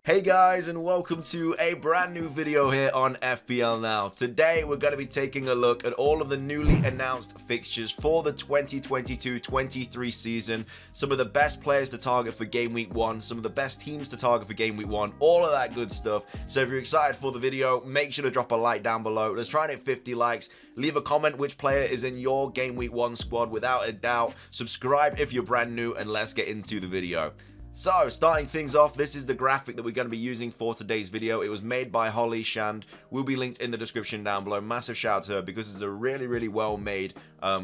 Hey guys, and welcome to a brand new video here on FPL Now. Today we're going to be taking a look at all of the newly announced fixtures for the 2022-23 season. Some of the best players to target for Game Week 1, some of the best teams to target for Game Week 1, all of that good stuff. So if you're excited for the video, make sure to drop a like down below. Let's try and hit 50 likes. Leave a comment which player is in your Game Week 1 squad without a doubt. Subscribe if you're brand new, and let's get into the video. So, starting things off, this is the graphic that we're going to be using for today's video. It was made by Holly Shand, will be linked in the description down below. Massive shout out to her because it's a really well made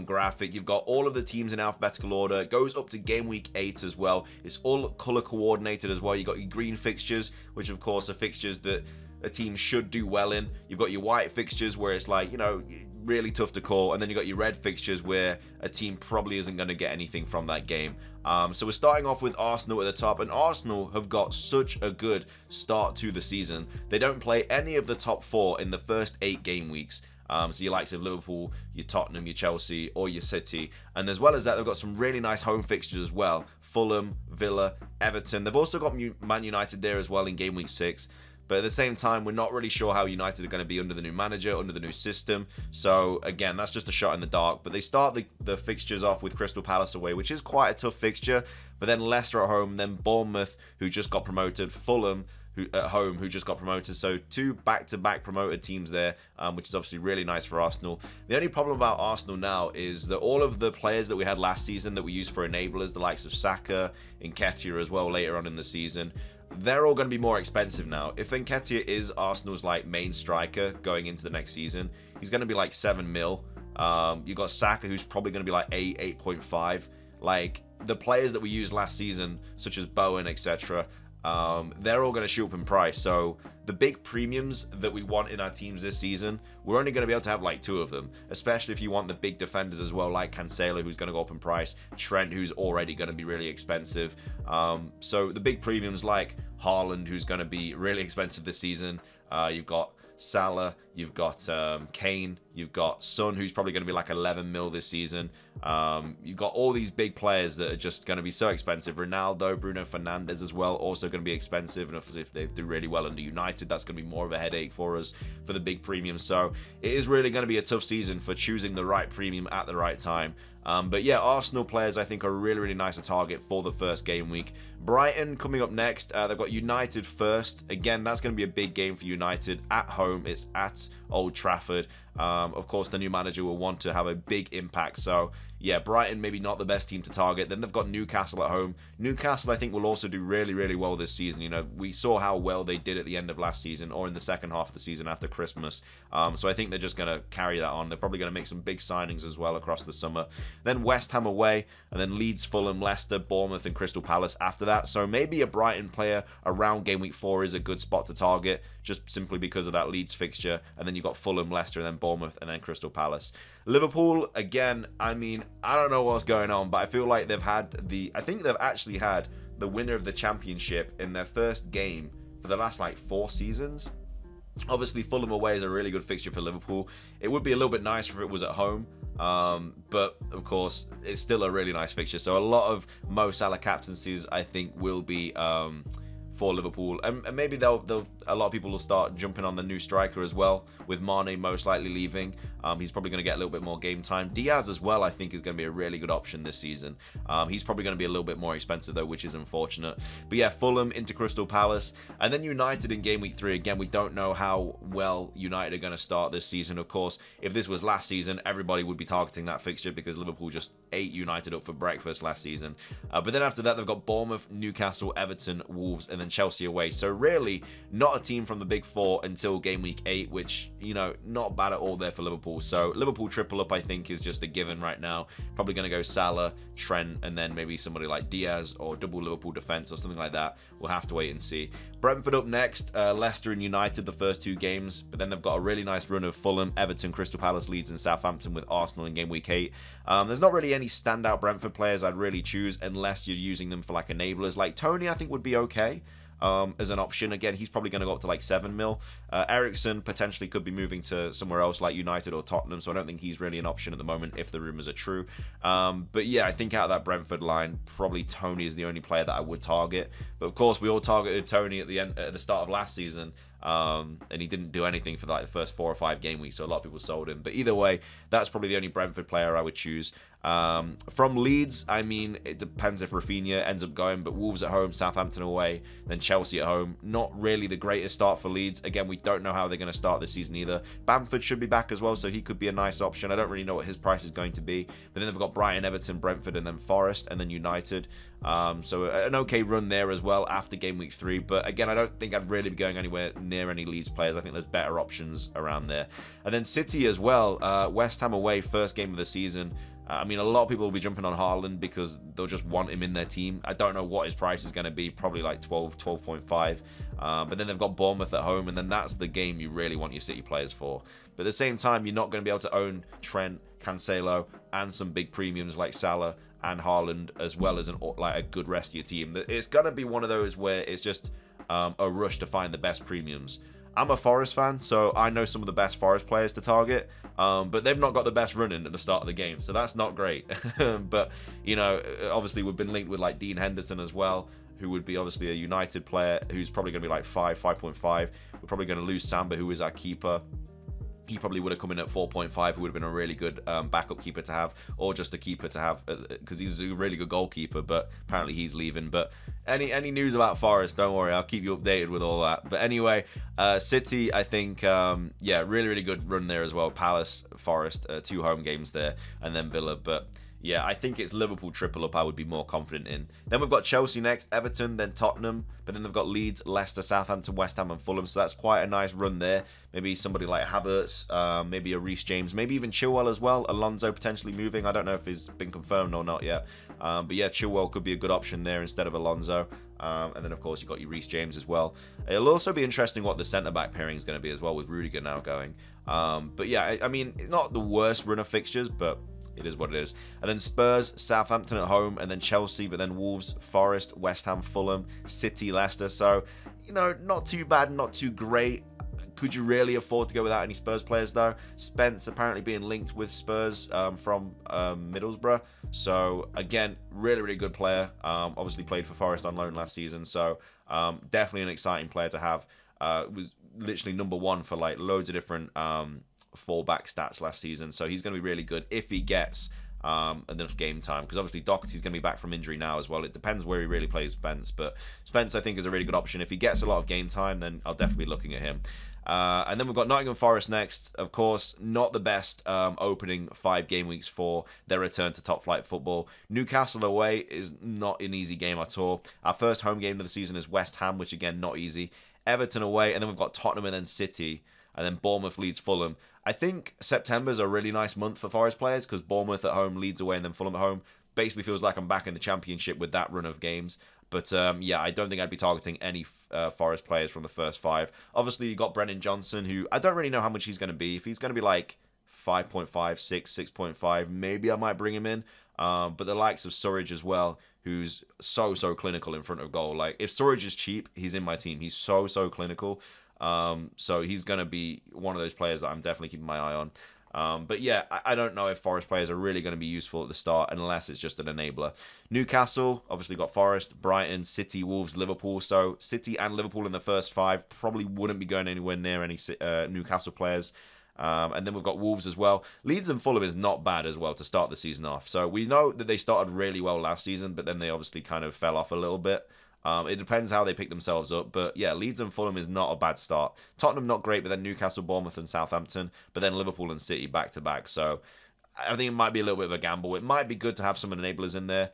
graphic. You've got all of the teams in alphabetical order. It goes up to Game Week 8 as well. It's all color coordinated as well. You've got your green fixtures, which of course are fixtures that a team should do well in. You've got your white fixtures where it's like, you know, really tough to call, and then you got your red fixtures where a team probably isn't going to get anything from that game. So we're starting off with Arsenal at the top, and Arsenal have got such a good start to the season. They don't play any of the top 4 in the first 8 game weeks. So your likes of Liverpool, your Tottenham, your Chelsea, or your City. And as well as that, they've got some really nice home fixtures as well. Fulham, Villa, Everton. They've also got Man United there as well in Game Week 6. But at the same time, we're not really sure how United are going to be under the new manager, under the new system. So, again, that's just a shot in the dark. But they start the fixtures off with Crystal Palace away, which is quite a tough fixture. But then Leicester at home, then Bournemouth, who just got promoted, Fulham, at home, who just got promoted. So 2 back-to-back promoted teams there, which is obviously really nice for Arsenal. The only problem about Arsenal now is that all of the players that we had last season that we used for enablers, the likes of Saka, Nketiah as well later on in the season, they're all going to be more expensive now. If Nketiah is Arsenal's like main striker going into the next season, he's going to be like 7 mil. You've got Saka, who's probably going to be like 8.5. Like the players that we used last season, such as Bowen, etc., they're all going to shoot up in price. So the big premiums that we want in our teams this season, we're only going to be able to have like 2 of them, especially if you want the big defenders as well, like Cancelo, who's going to go up in price, Trent, who's already going to be really expensive. So the big premiums like Haaland, who's going to be really expensive this season. You've got Salah, you've got Kane, you've got Son, who's probably going to be like 11 mil this season. You've got all these big players that are just going to be so expensive. Ronaldo, Bruno Fernandes as well, also going to be expensive. And if they do really well under United, that's going to be more of a headache for us for the big premium. So it is really going to be a tough season for choosing the right premium at the right time. But yeah, Arsenal players I think are really nice to target for the first game week. Brighton coming up next. They've got United first. Again, that's going to be a big game for United at home. It's at Old Trafford. Of course, the new manager will want to have a big impact. So yeah, Brighton maybe not the best team to target. Then they've got Newcastle at home. Newcastle I think will also do really well this season. You know, we saw how well they did at the end of last season or in the second half of the season after Christmas. So I think they're just going to carry that on. They're probably going to make some big signings as well across the summer. Then West Ham away, and then Leeds, Fulham, Leicester, Bournemouth, and Crystal Palace after that. So maybe a Brighton player around Game Week 4 is a good spot to target, just simply because of that Leeds fixture. And then you've got Fulham, Leicester, and then Bournemouth, and then Crystal Palace. Liverpool, again, I mean, I don't know what's going on, but I feel like I think they've actually had the winner of the championship in their first game for the last like 4 seasons. Obviously, Fulham away is a really good fixture for Liverpool. It would be a little bit nicer if it was at home, but of course, it's still a really nice fixture. So a lot of Mo Salah captaincies, I think, will be for Liverpool, and maybe a lot of people will start jumping on the new striker as well, with Mane most likely leaving. He's probably going to get a little bit more game time. Diaz as well, I think, is going to be a really good option this season. He's probably going to be a little bit more expensive though, which is unfortunate. But yeah, Fulham into Crystal Palace, and then United in Game Week 3. Again, we don't know how well United are going to start this season. Of course, if this was last season, everybody would be targeting that fixture because Liverpool just ate United up for breakfast last season. But then after that, they've got Bournemouth, Newcastle, Everton, Wolves, and then Chelsea away. So really not a team from the big 4 until Game Week 8, which, you know, not bad at all there for Liverpool. So Liverpool triple up I think is just a given right now. Probably going to go Salah, Trent, and then maybe somebody like Diaz, or double Liverpool defense or something like that. We'll have to wait and see. Brentford up next. Leicester and United the first 2 games, but then they've got a really nice run of Fulham, Everton, Crystal Palace, Leeds, and Southampton with Arsenal in Game Week 8. There's not really any standout Brentford players I'd really choose unless you're using them for like enablers. Like Tony I think would be okay. as an option. Again, he's probably going to go up to like 7 mil. Ericsson potentially could be moving to somewhere else like United or Tottenham, so I don't think he's really an option at the moment if the rumours are true. But yeah, I think out of that Brentford line, probably Tony is the only player that I would target. But of course, we all targeted Tony at the start of last season. And he didn't do anything for like the first 4 or 5 game weeks, so a lot of people sold him. But either way, that's probably the only Brentford player I would choose. From Leeds, I mean, it depends if Rafinha ends up going, but Wolves at home, Southampton away, then Chelsea at home. Not really the greatest start for Leeds. Again, we don't know how they're going to start this season either. Bamford should be back as well, so he could be a nice option. I don't really know what his price is going to be. But then they've got Brighton, Everton, Brentford, and then Forest, and then United. So an okay run there as well after game week 3. But again, I don't think I'd really be going anywhere near any Leeds players. I think there's better options around there. And then City as well. West Ham away, first game of the season. I mean, a lot of people will be jumping on Haaland because they'll just want him in their team. I don't know what his price is going to be, probably like 12.5. But then they've got Bournemouth at home, and then that's the game you really want your City players for. But at the same time, you're not going to be able to own Trent, Cancelo, and some big premiums like Salah and Haaland, as well as a good rest of your team. It's going to be one of those where it's just a rush to find the best premiums. I'm a Forest fan, so I know some of the best Forest players to target, but they've not got the best running at the start of the game, so that's not great. But, you know, obviously we've been linked with like Dean Henderson as well, who would be obviously a United player, who's probably going to be like 5.5. We're probably going to lose Samba, who is our keeper. He probably would have come in at 4.5, who would have been a really good backup keeper to have, or just a keeper to have, because he's a really good goalkeeper, but apparently he's leaving. But any news about Forest, don't worry, I'll keep you updated with all that. But anyway, City, I think, yeah, really good run there as well. Palace, Forest, 2 home games there, and then Villa. But yeah, I think it's Liverpool triple up I would be more confident in. Then we've got Chelsea next, Everton, then Tottenham. But then they've got Leeds, Leicester, Southampton, West Ham, and Fulham. So that's quite a nice run there. Maybe somebody like Havertz, maybe a Reece James, maybe even Chilwell as well. Alonso potentially moving. I don't know if he's been confirmed or not yet. But yeah, Chilwell could be a good option there instead of Alonso. And then, of course, you've got your Reece James as well. It'll also be interesting what the centre-back pairing is going to be as well, with Rudiger now going. But yeah, I mean, it's not the worst run of fixtures, but it is what it is. And then Spurs, Southampton at home, and then Chelsea, but then Wolves, Forest, West Ham, Fulham, City, Leicester. So, you know, not too bad, not too great. Could you really afford to go without any Spurs players, though? Spence apparently being linked with Spurs from Middlesbrough. So, again, really good player. Obviously played for Forest on loan last season. So, definitely an exciting player to have. Was literally #1 for, like, loads of different fallback stats last season. So, he's going to be really good if he gets enough game time, because obviously Doherty's going to be back from injury now as well. It depends where he really plays Spence, but Spence I think is a really good option. If he gets a lot of game time, then I'll definitely be looking at him. And then we've got Nottingham Forest next. Of course, not the best opening 5 game weeks for their return to top flight football. Newcastle away is not an easy game at all. Our first home game of the season is West Ham, which again, not easy. Everton away, and then we've got Tottenham and then City, and then Bournemouth, Leeds, Fulham. I think September's a really nice month for Forest players, because Bournemouth at home, Leeds away, and then Fulham at home. Basically feels like I'm back in the Championship with that run of games. But yeah, I don't think I'd be targeting any Forest players from the first 5. Obviously, you got Brennan Johnson, who I don't really know how much he's going to be. If he's going to be like 5.5, 6, 6.5, maybe I might bring him in. But the likes of Surridge as well, who's so clinical in front of goal. Like, if Surridge is cheap, he's in my team. He's so clinical. So he's going to be one of those players that I'm definitely keeping my eye on. But yeah, I don't know if Forest players are really going to be useful at the start unless it's just an enabler. Newcastle, obviously got Forest, Brighton, City, Wolves, Liverpool. So City and Liverpool in the first 5 probably wouldn't be going anywhere near any Newcastle players. And then we've got Wolves as well. Leeds and Fulham is not bad as well to start the season off. So we know that they started really well last season, but then they obviously kind of fell off a little bit. It depends how they pick themselves up. But yeah, Leeds and Fulham is not a bad start. Tottenham not great, but then Newcastle, Bournemouth and Southampton. But then Liverpool and City back to back. So I think it might be a little bit of a gamble. It might be good to have some enablers in there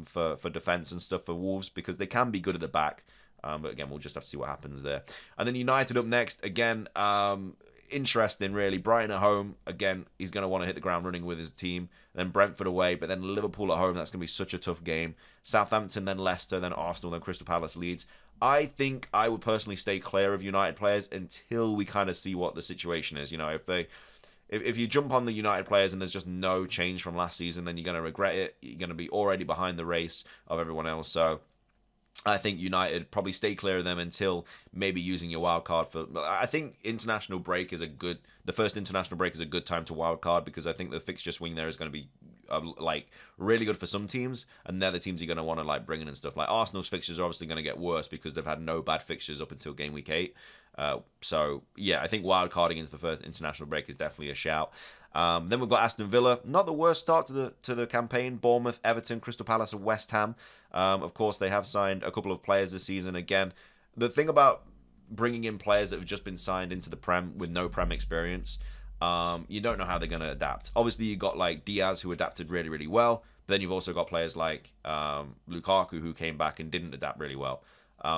for defence and stuff for Wolves, because they can be good at the back. But again, we'll just have to see what happens there. And then United up next. Again, interesting really. Brighton at home. Again, he's going to want to hit the ground running with his team. Then Brentford away, but then Liverpool at home. That's going to be such a tough game. Southampton, then Leicester, then Arsenal, then Crystal Palace, Leeds. I think I would personally stay clear of United players until we kind of see what the situation is. You know, if you jump on the United players and there's just no change from last season, then you're going to regret it. You're going to be already behind the race of everyone else. So I think United probably stay clear of them until maybe using your wild card for. I think international break is the first international break is a good time to wild card, because I think the fixture swing there is going to be like really good for some teams, and they're the teams you're going to want to like bring in and stuff. Like Arsenal's fixtures are obviously going to get worse because they've had no bad fixtures up until game week 8. So yeah, I think wild carding into the first international break is definitely a shout. Then we've got Aston Villa, not the worst start to the campaign. Bournemouth, Everton, Crystal Palace, and West Ham. Of course, they have signed a couple of players this season. Again, the thing about bringing in players that have just been signed into the Prem with no Prem experience, you don't know how they're going to adapt. Obviously, you got like Diaz, who adapted really, really well. But then you've also got players like Lukaku, who came back and didn't adapt really well.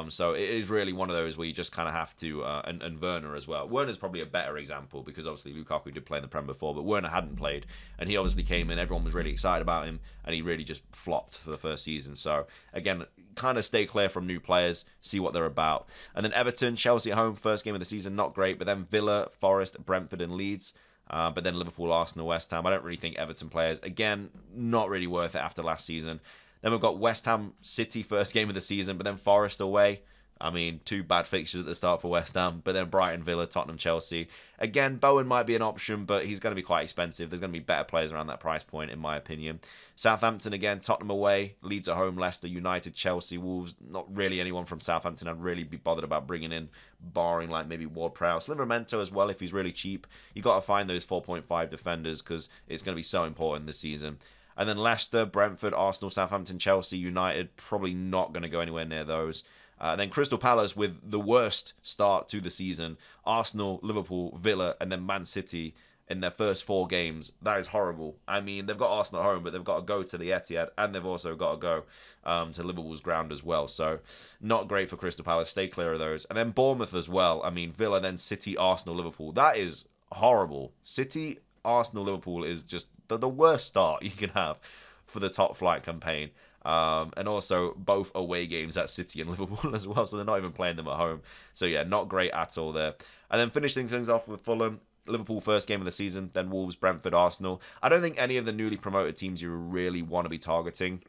So it is really one of those where you just kind of have to, and Werner as well. Werner's probably a better example, because obviously Lukaku did play in the Prem before, but Werner hadn't played, and he obviously came in, everyone was really excited about him, and he really just flopped for the first season. So again, kind of stay clear from new players, see what they're about. And then Everton, Chelsea at home, first game of the season, not great, but then Villa, Forest, Brentford, and Leeds. But then Liverpool, Arsenal, West Ham. I don't really think Everton players, again, not really worth it after last season. Then we've got West Ham City, first game of the season, but then Forest away. I mean, 2 bad fixtures at the start for West Ham, but then Brighton, Villa, Tottenham, Chelsea. Again, Bowen might be an option, but he's going to be quite expensive. There's going to be better players around that price point, in my opinion. Southampton again, Tottenham away, Leeds at home, Leicester, United, Chelsea, Wolves. Not really anyone from Southampton I'd really be bothered about bringing in, barring like maybe Ward-Prowse. Livramento as well, if he's really cheap. You got to find those 4.5 defenders, because it's going to be so important this season. And then Leicester, Brentford, Arsenal, Southampton, Chelsea, United, probably not going to go anywhere near those. Then Crystal Palace with the worst start to the season. Arsenal, Liverpool, Villa, and then Man City in their first 4 games. That is horrible. I mean, they've got Arsenal at home, but they've got to go to the Etihad, and they've also got to go to Liverpool's ground as well. So not great for Crystal Palace. Stay clear of those. And then Bournemouth as well. I mean, Villa, then City, Arsenal, Liverpool. That is horrible. City, Arsenal, Liverpool is just the worst start you can have for the top flight campaign. And also both away games at City and Liverpool as well, so they're not even playing them at home. So yeah, not great at all there. And then finishing things off with Fulham, Liverpool first game of the season, then Wolves, Brentford, Arsenal. I don't think any of the newly promoted teams you really want to be targeting,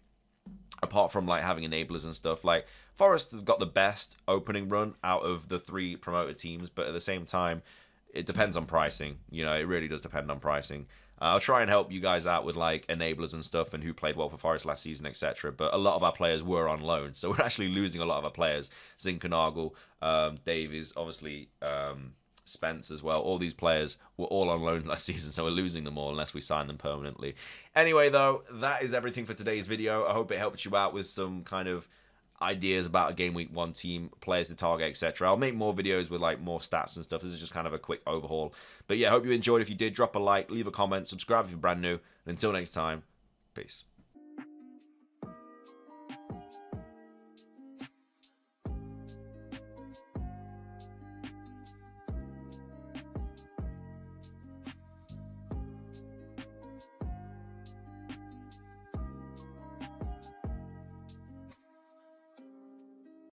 apart from like having enablers and stuff. Like Forest has got the best opening run out of the 3 promoted teams, but at the same time, it depends on pricing. You know, it really does depend on pricing. I'll try and help you guys out with like enablers and stuff and who played well for Forest last season, etc. But a lot of our players were on loan, so we're actually losing a lot of our players. Zinchenko, Davies, obviously Spence as well. All these players were all on loan last season, so we're losing them all unless we sign them permanently. Anyway, though, that is everything for today's video. I hope it helped you out with some kind of ideas about a game week 1 team, players to target, etc. I'll make more videos with like more stats and stuff. This is just kind of a quick overhaul. But yeah, hope you enjoyed. If you did, drop a like, leave a comment, subscribe if you're brand new. And until next time, peace.